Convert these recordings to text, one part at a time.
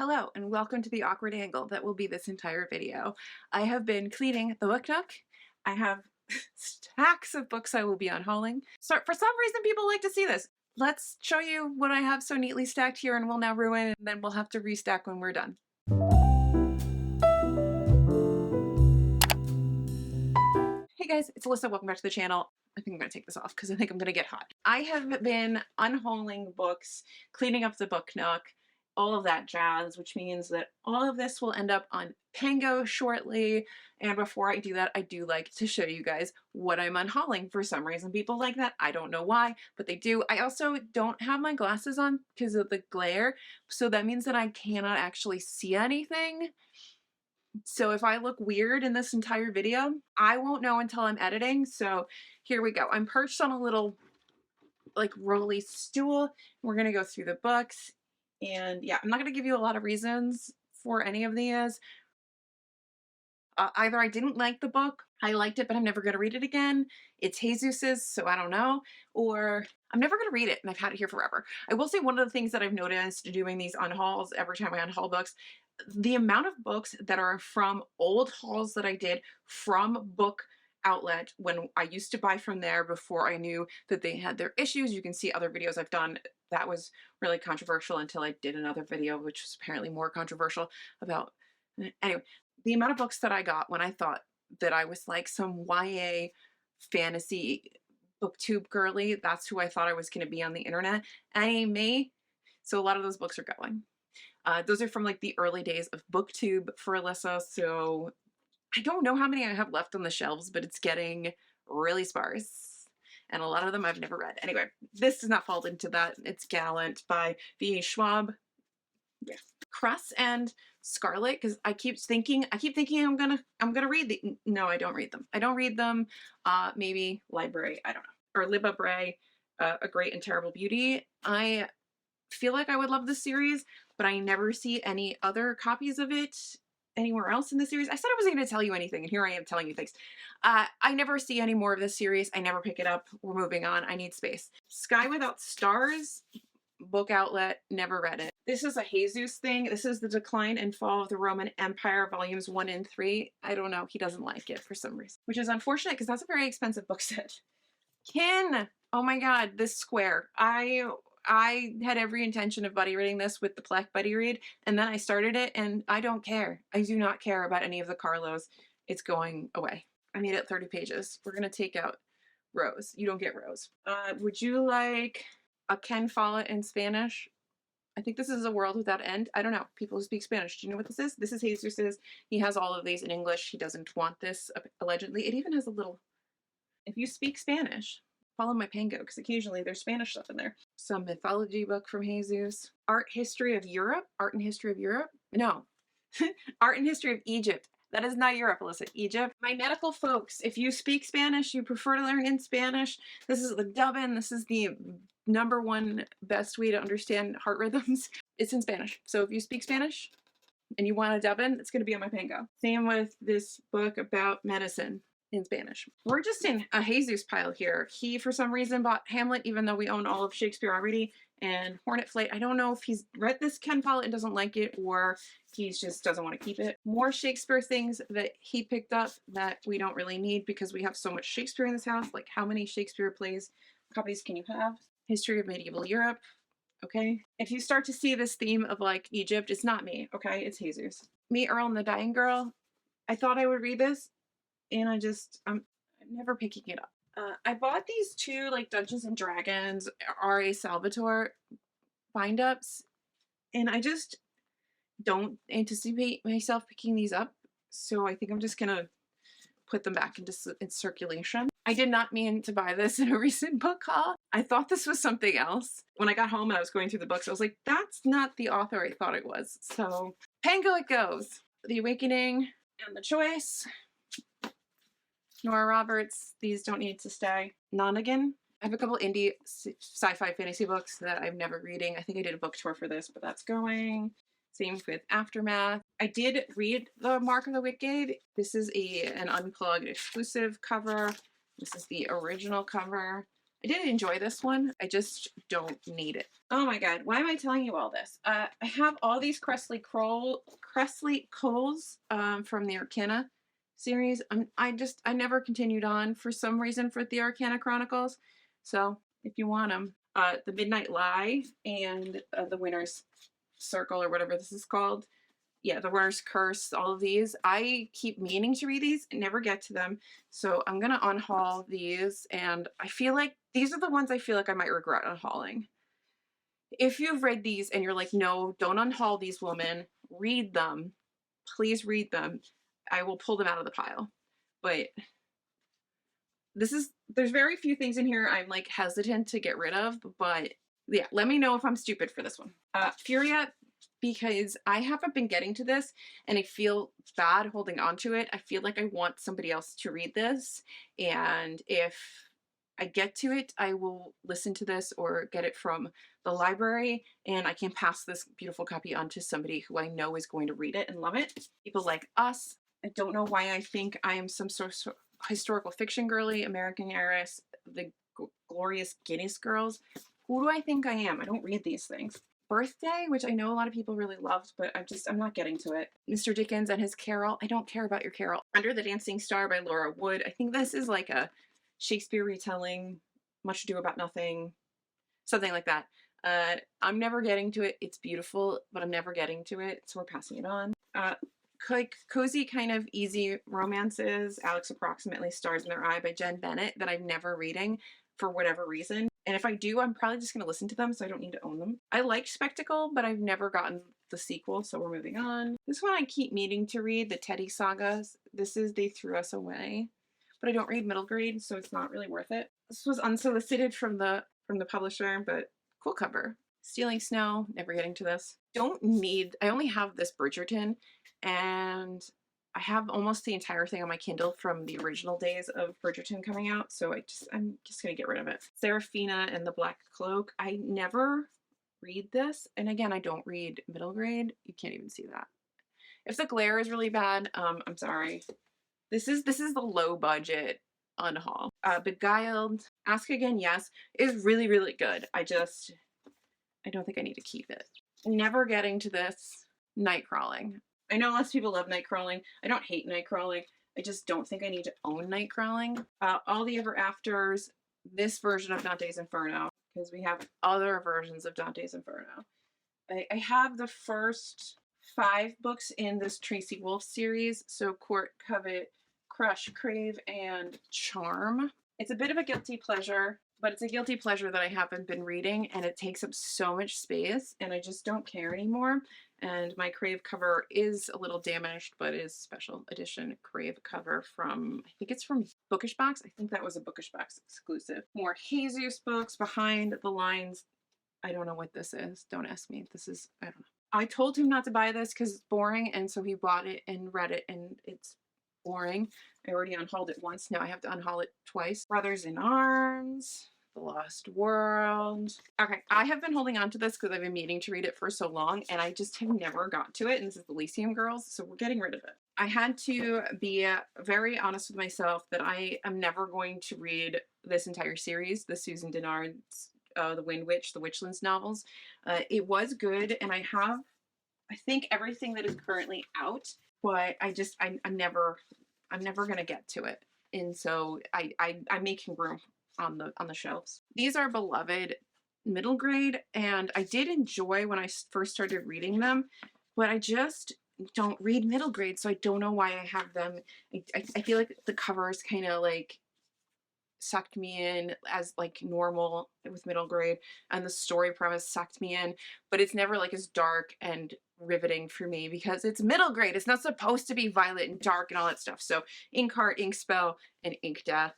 Hello and welcome to the awkward angle that will be this entire video. I have been cleaning the book nook. I have stacks of books I will be unhauling. So for some reason people like to see this. Let's show you what I have so neatly stacked here and we'll now ruin, and then we'll have to restack when we're done. Hey guys, it's Alyssa. Welcome back to the channel. I think I'm going to take this off because I think I'm going to get hot. I have been unhauling books, cleaning up the book nook, all of that jazz, which means that all of this will end up on Pango shortly. And before I do that, I do like to show you guys what I'm unhauling. For some reason, people like that. I don't know why, but they do. I also don't have my glasses on because of the glare, so that means that I cannot actually see anything. So if I look weird in this entire video, I won't know until I'm editing. So here we go. I'm perched on a little like rolly stool. We're going to go through the books. And yeah, I'm not going to give you a lot of reasons for any of these. Either I didn't like the book, I liked it, but I'm never going to read it again. It's Jesus's, so I don't know. Or I'm never going to read it, and I've had it here forever. I will say one of the things that I've noticed doing these unhauls, every time I unhaul books, the amount of books that are from old hauls that I did from Book Outlet when I used to buy from there before I knew that they had their issues. You can see other videos I've done that was really controversial until I did another video, which was apparently more controversial about, anyway, the amount of books that I got when I thought that I was like some YA fantasy booktube girly. That's who I thought I was going to be on the internet. I ain't me. So a lot of those books are going. Those are from like the early days of booktube for Alyssa. So I don't know how many I have left on the shelves, but it's getting really sparse. And a lot of them I've never read. Anyway, this does not fall into that. It's Gallant by V. Schwab. Yeah. Cress and Scarlet, because I keep thinking I'm gonna read the, no, I don't read them. I don't read them. Maybe Library, I don't know. Or Libba Bray, A Great and Terrible Beauty. I feel like I would love this series, but I never see any other copies of it anywhere else in the series. I said I wasn't going to tell you anything, and here I am telling you things. I never see any more of this series. I never pick it up. We're moving on. I need space. Sky Without Stars, Book Outlet, never read it. This is a Jesus thing. This is The Decline and Fall of the Roman Empire, volumes 1 and 3. I don't know. He doesn't like it for some reason, which is unfortunate because that's a very expensive book set. Kin! Oh my god, this square. I had every intention of buddy reading this with the Plek buddy read, and then I started it, and I don't care. I do not care about any of the Carlos. It's going away. I made it 30 pages. We're gonna take out Rose. You don't get Rose. Would you like a Ken Follett in Spanish? I think this is A World Without End. I don't know. People who speak Spanish. Do you know what this is? This is Jesus's. He has all of these in English. He doesn't want this, allegedly. It even has a little, if you speak Spanish, follow my Pango, because occasionally there's Spanish stuff in there. Some mythology book from Jesus. Art History of Europe? Art and History of Europe? No. Art and History of Egypt. That is not Europe, Alyssa. Egypt. My medical folks, if you speak Spanish, you prefer to learn in Spanish, this is the dub-in. This is the #1 best way to understand heart rhythms. It's in Spanish. So if you speak Spanish and you want a dub-in, it's going to be on my Pango. Same with this book about medicine in Spanish. We're just in a Jesus pile here. He, for some reason, bought Hamlet, even though we own all of Shakespeare already, and Hornet Flight. I don't know if he's read this Ken Follett and doesn't like it, or he just doesn't want to keep it. More Shakespeare things that he picked up that we don't really need because we have so much Shakespeare in this house. Like, how many Shakespeare plays copies can you have? History of Medieval Europe. Okay. If you start to see this theme of like Egypt, it's not me. Okay. It's Jesus. Me, Earl and the Dying Girl. I thought I would read this, and I'm never picking it up. I bought these two like Dungeons and Dragons R.A. Salvatore bind-ups, and I just don't anticipate myself picking these up, so I think I'm just gonna put them back into circulation. I did not mean to buy this in a recent book haul. I thought this was something else. When I got home and I was going through the books, I was like, that's not the author I thought it was. So Pango it goes. The Awakening and The Choice. Nora Roberts, these don't need to stay. Nonagon. I have a couple indie sci-fi fantasy books that I'm never reading. I think I did a book tour for this, but that's going. Same with Aftermath. I did read The Mark of the Wicked. This is an Unplugged exclusive cover. This is the original cover. I did enjoy this one. I just don't need it. Oh my god, why am I telling you all this? I have all these Cressley Coles from the Arcana series. I never continued on for some reason for the Arcana Chronicles. So if you want them, the Midnight Lie and the Winner's Circle or whatever this is called. Yeah, the Winner's Curse, all of these. I keep meaning to read these and never get to them. So I'm gonna unhaul these, and I feel like these are the ones I feel like I might regret unhauling. If you've read these and you're like, no, don't unhaul these, women, read them. Please read them. I will pull them out of the pile. But there's very few things in here I'm like hesitant to get rid of, but yeah, let me know if I'm stupid for this one. Furia, because I haven't been getting to this and I feel bad holding on to it. I feel like I want somebody else to read this, and if I get to it, I will listen to this or get it from the library, and I can pass this beautiful copy on to somebody who I know is going to read it and love it. People like us. I don't know why I think I am some sort of historical fiction girly, American heiress, the glorious Guinness girls. Who do I think I am? I don't read these things. Birthday, which I know a lot of people really loved, but I'm not getting to it. Mr. Dickens and his Carol. I don't care about your Carol. Under the Dancing Star by Laura Wood. I think this is like a Shakespeare retelling, Much Ado About Nothing, something like that. I'm never getting to it. It's beautiful, but I'm never getting to it, so we're passing it on. Cozy kind of easy romances, Alex Approximately Stars in Their Eye by Jen Bennett, that I'm never reading for whatever reason. And if I do, I'm probably just going to listen to them, so I don't need to own them. I like Spectacle, but I've never gotten the sequel, so we're moving on. This one I keep meaning to read, the Teddy Sagas. This is They Threw Us Away, but I don't read middle grade, so it's not really worth it. This was unsolicited from the publisher, but cool cover. Stealing Snow, never getting to this. I only have this Bridgerton, and I have almost the entire thing on my Kindle from the original days of Bridgerton coming out, so I'm just gonna get rid of it. Seraphina and the Black Cloak. I never read this, and again, I don't read middle grade. You can't even see that. If the glare is really bad, I'm sorry. This is the low budget unhaul. Beguiled, Ask Again Yes is really, really good. I don't think I need to keep it. Never getting to this. Nightcrawling. I know lots of people love Nightcrawling. I don't hate Nightcrawling. I just don't think I need to own Nightcrawling. All the Ever Afters, this version of Dante's Inferno, because we have other versions of Dante's Inferno. I have the first 5 books in this Tracy Wolff series, so Court, Covet, Crush, Crave, and Charm. It's a bit of a guilty pleasure, but it's a guilty pleasure that I haven't been reading, and it takes up so much space, and I just don't care anymore. And my Crave cover is a little damaged, but is special edition Crave cover from, I think it's from Bookish Box. I think that was a Bookish Box exclusive. More Jesus books, Behind the Lines. I don't know what this is. Don't ask me. This is, I don't know. I told him not to buy this because it's boring, and so he bought it and read it, and it's boring. I already unhauled it once. Now I have to unhaul it twice. Brothers in Arms, The Lost World. Okay, I have been holding on to this because I've been meaning to read it for so long, and I just have never got to it, and this is the Elysium Girls, so we're getting rid of it. I had to be very honest with myself that I am never going to read this entire series, the Susan Dennard's The Wind Witch, the Witchlands novels. It was good, and I have, I think, everything that is currently out, but I'm never gonna get to it, and so I'm making room on the shelves. These are beloved middle grade, and I did enjoy when I first started reading them, but I just don't read middle grade, so I don't know why I have them. I feel like the covers kind of like sucked me in as like normal with middle grade, and the story premise sucked me in, but it's never like as dark and riveting for me because it's middle grade. It's not supposed to be violent and dark and all that stuff. So Inkheart, Inkspell, and Ink Death.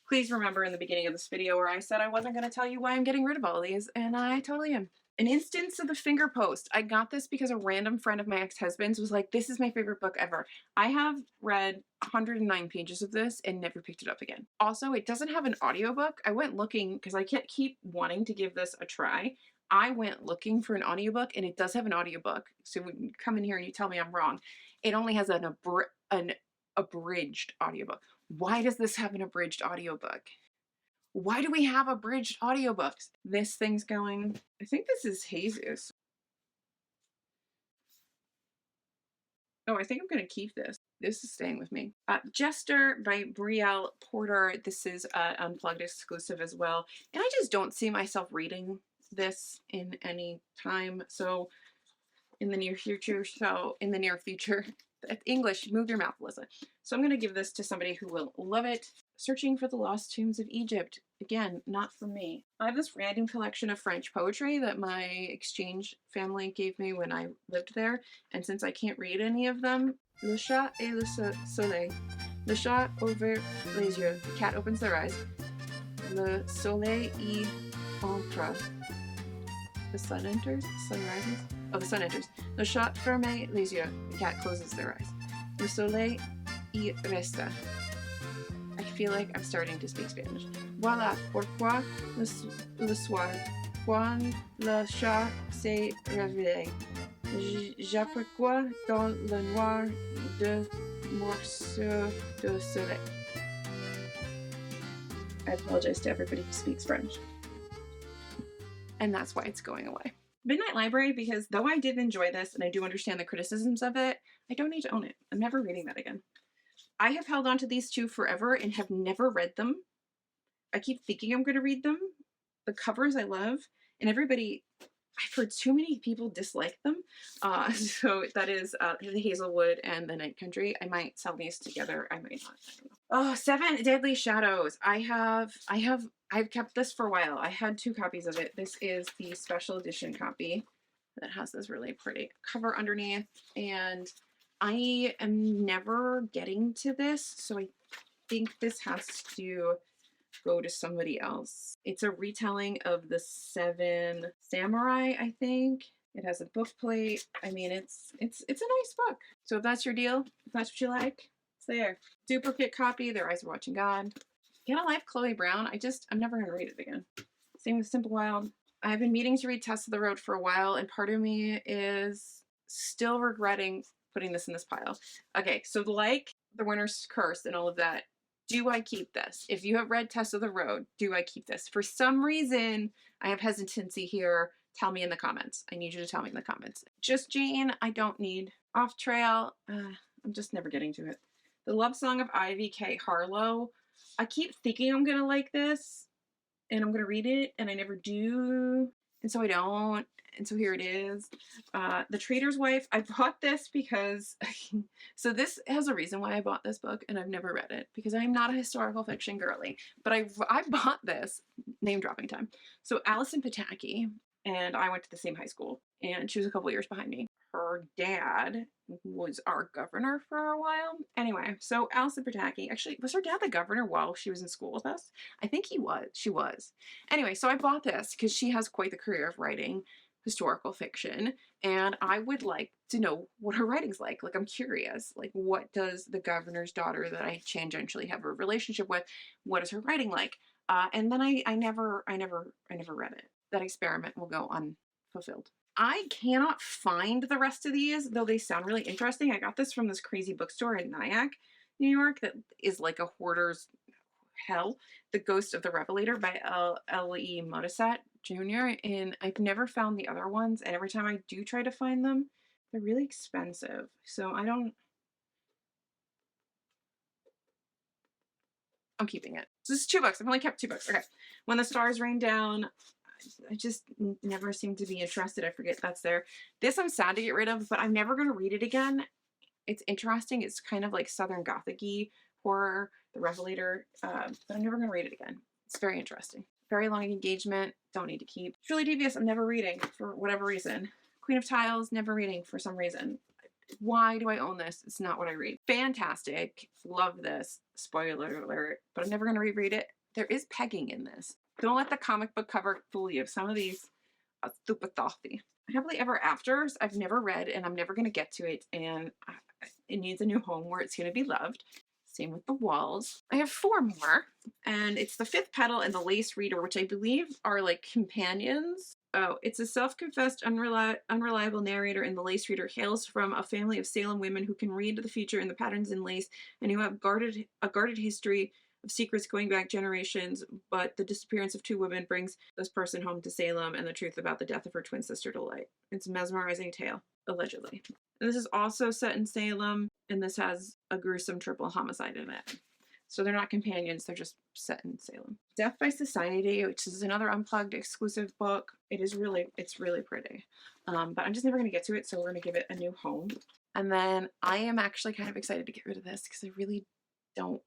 Please remember in the beginning of this video where I said I wasn't going to tell you why I'm getting rid of all these, and I totally am. An Instance of the Finger Post. I got this because a random friend of my ex-husband's was like, this is my favorite book ever. I have read 109 pages of this and never picked it up again. Also, it doesn't have an audiobook. I went looking because I can't keep wanting to give this a try. I went looking for an audiobook, and it does have an audiobook. So when you come in here and you tell me I'm wrong, it only has an abridged audiobook. Why does this have an abridged audiobook? Why do we have abridged audiobooks? This thing's going, I think this is Jesus. Oh, I think I'm going to keep this. This is staying with me. Jester by Brielle Porter. This is Unplugged exclusive as well. And I just don't see myself reading this in any time. So in the near future. English, move your mouth, Alyssa. So I'm going to give this to somebody who will love it. Searching for the Lost Tombs of Egypt. Again, not for me. I have this random collection of French poetry that my exchange family gave me when I lived there. And since I can't read any of them, Le chat et le soleil. Le chat ouvert les yeux. The cat opens their eyes. Le soleil y entre. The sun enters. The sun rises. Oh, the sun enters. Le chat ferme les yeux. The cat closes their eyes. Le soleil y resta. I feel like I'm starting to speak Spanish. Voilà pourquoi le soir, quand le chat s'est réveillé, j'aperçois dans le noir deux morceaux de soleil. I apologize to everybody who speaks French. And that's why it's going away. Midnight Library, because though I did enjoy this and I do understand the criticisms of it, I don't need to own it. I'm never reading that again. I have held on to these two forever and have never read them. I keep thinking I'm going to read them. The covers I love, and everybody, I've heard too many people dislike them. So that is the Hazelwood and the Night Country. I might sell these together. I might not. I don't know. Oh, Seven Deadly Shadows. I've kept this for a while. I had 2 copies of it. This is the special edition copy that has this really pretty cover underneath, and I am never getting to this, so I think this has to go to somebody else. It's a retelling of the 7 Samurai, I think. It has a book plate. I mean, it's a nice book. So if that's your deal, if that's what you like, it's there. Duplicate copy, Their Eyes Are Watching God. Get a Life, Chloe Brown. I'm never going to read it again. Same with Simple Wild. I've been meaning to read Tess of the Road for a while, and part of me is still regretting putting this in this pile. Okay, so like The Winter's Curse and all of that, do I keep this? If you have read Tess of the Road, do I keep this? For some reason, I have hesitancy here. Tell me in the comments. I need you to tell me in the comments. Just Jane, I don't need. Off Trail, I'm just never getting to it. The Love Song of Ivy K. Harlow. I keep thinking I'm going to like this, and I'm going to read it, and I never do. And so I don't. And so here it is. The Trader's Wife. I bought this because, so this has a reason why I bought this book and I've never read it, because I'm not a historical fiction girly, but I bought this, name dropping time. So Alyssa Pataki and I went to the same high school, and she was a couple years behind me. Her dad was our governor for a while. Anyway, so Alyssa Pataki, actually, was her dad the governor while she was in school with us? I think he was. She was. Anyway, so I bought this because she has quite the career of writing historical fiction, and I would like to know what her writing's like. Like, I'm curious, like, what does the governor's daughter that I tangentially have a relationship with, what is her writing like? And then I never read it. That experiment will go unfulfilled. I cannot find the rest of these, though they sound really interesting. I got this from this crazy bookstore in Nyack, New York, that is like a hoarder's hell. The Ghost of the Revelator by L.E. Modisat Jr. And I've never found the other ones, and every time I do try to find them, they're really expensive. So I'm keeping it. So this is 2 books. I've only kept 2 books. Okay. When the Stars Rain Down. I just never seem to be interested. I forget that's there. This I'm sad to get rid of, but I'm never going to read it again. It's interesting. It's kind of like Southern Gothic-y horror, The Revelator, but I'm never going to read it again. It's very interesting. Very Long Engagement, don't need to keep. Truly Devious, I'm never reading for whatever reason. Queen of Tiles, never reading for some reason. Why do I own this? It's not what I read. Fantastic. Love this. Spoiler alert, but I'm never going to reread it. There is pegging in this. Don't let the comic book cover fool you. Some of these are super thothy. Happily Ever Afters, I've never read, and I'm never going to get to it, and it needs a new home where it's going to be loved. Same with The Walls. I have 4 more, and it's The Fifth Petal and The Lace Reader, which I believe are like companions. Oh, it's a self-confessed unreliable narrator, and The Lace Reader hails from a family of Salem women who can read the future in the patterns in lace, and who have a guarded history of secrets going back generations, but the disappearance of two women brings this person home to Salem and the truth about the death of her twin sister to light. It's a mesmerizing tale, allegedly. And this is also set in Salem, and this has a gruesome triple homicide in it. So they're not companions, they're just set in Salem. Death by Society, which is another Unplugged exclusive book. It's really pretty. But I'm just never going to get to it, so we're going to give it a new home. And then I am actually kind of excited to get rid of this because I really don't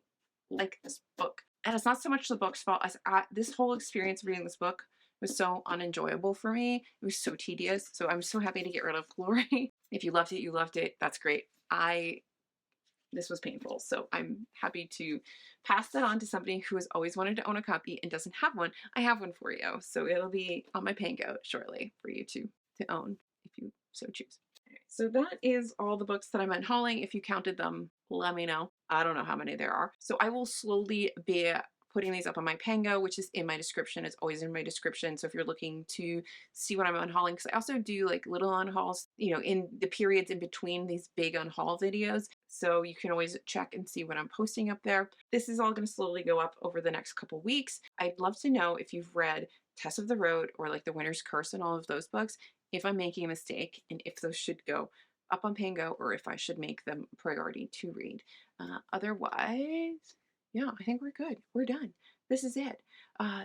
like this book. And it's not so much the book's fault as this whole experience of reading this book was so unenjoyable for me. It was so tedious. So I'm so happy to get rid of Glory. If you loved it, you loved it. That's great. This was painful. So I'm happy to pass that on to somebody who has always wanted to own a copy and doesn't have one. I have one for you. So it'll be on my Pango shortly for you to own if you so choose. So that is all the books that I'm unhauling. If you counted them, let me know. I don't know how many there are. So I will slowly be putting these up on my Pango, which is in my description. It's always in my description. So if you're looking to see what I'm unhauling, because I also do like little unhauls, you know, in the periods in between these big unhaul videos. So you can always check and see what I'm posting up there. This is all going to slowly go up over the next couple weeks. I'd love to know if you've read Tess of the Road or like The Winter's Curse and all of those books, if I'm making a mistake and if those should go up on Pango or if I should make them a priority to read. Otherwise, yeah, I think we're good. We're done. This is it.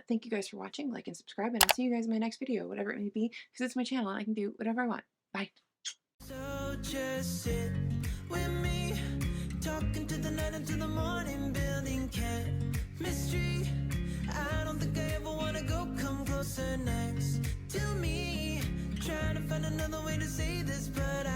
Thank you guys for watching. Like and subscribe, and I'll see you guys in my next video, whatever it may be, because it's my channel and I can do whatever I want. Bye. So just sit with me, talking to the night until the morning, building chemistry. I don't think I ever wanna go come closer next to me. Trying to find another way to say this, but